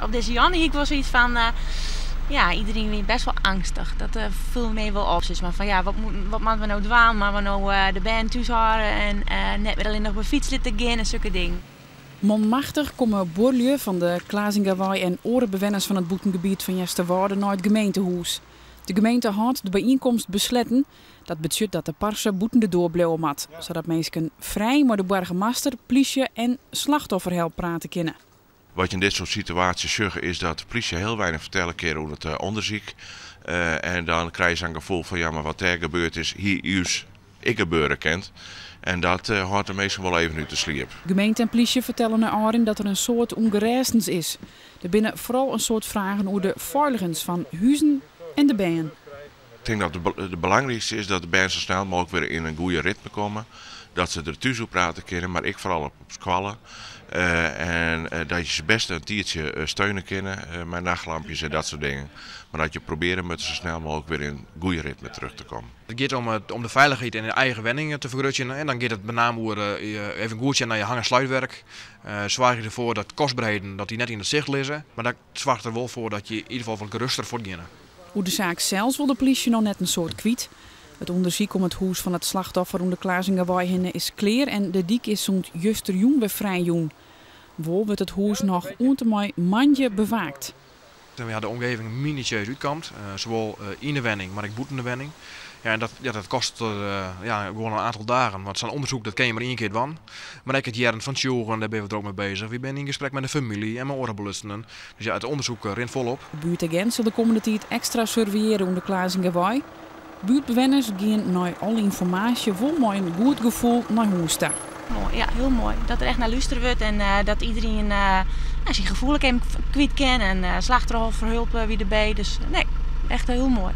Op deze Janne ik was zoiets van, ja, iedereen weer best wel angstig. Dat viel me wel op. Dus maar van ja, wat moeten we nou doen? Maar we nou de band thuis houden en net weer alleen nog op een fiets zitten gaan en zulke dingen. Monmachtig komen boerlui van de Klazingerwei en andere bewoners van het boetengebied van Jesterwoude naar het gemeentehuis. De gemeente had de bijeenkomst besletten. Dat betekent dat de parse boetende doorblijven mat, zodat mensen vrij met de burgemeester, politie en slachtofferhelp praten kunnen. Wat je in dit soort situaties zegt is dat de politie heel weinig vertellen keren over het onderzoek. En dan krijg je een gevoel van ja, maar wat er gebeurd is, hier ik gebeuren kent. En dat houdt de meesten wel even uit de sliep. Gemeente en politie vertellen naar Arin dat er een soort ongerestens is. Er binnen vooral een soort vragen over de veiligens van huizen en de band. Ik denk dat het belangrijkste is dat de band zo snel mogelijk weer in een goede ritme komen. Dat ze er thuis op praten kunnen, maar ik vooral op squallen. En dat je ze best een tiertje steunen kunnen met nachtlampjes en dat soort dingen. Maar dat je proberen met zo snel mogelijk weer in een goede ritme terug te komen. Het gaat om de veiligheid in je eigen wenningen te vergroten. En dan gaat het met name over even goed naar je hang- en sluitwerk. Zorg je ervoor dat kostbaarheden dat die net in het zicht liggen. Maar dat zorgt er wel voor dat je in ieder geval wat geruster voortgaat. Hoe de zaak zelfs wil de politie nog net een soort kwiet. Het onderzoek om het huis van het slachtoffer om de Klazingerwei heen is klaar en de dik is zo'n justerjong weer vrij jong. Wel wordt het huis nog ontemai mandje bewaakt. We hadden de omgeving minutieus uitkomt, zowel in de wenning, maar ook buiten de wenning. Ja, en dat kost gewoon een aantal dagen, want zo'n onderzoek dat ken je maar één keer van. Maar ik het jaren van Tjoren, daar ben we er ook mee bezig. We zijn in gesprek met de familie en mijn orenbelustenden. Dus ja, het onderzoek rint volop. De buurtagent zal de komende tijd extra surveilleren om de Klazingerwei. Buurtbewoners gaan naar alle informatie vol met een goed gevoel naar huis toe. Mooi, ja, heel mooi. Dat er echt naar luisteren wordt en dat iedereen zijn gevoel kwijt kan en slachtofferhulp wie erbij. Dus nee, echt heel mooi.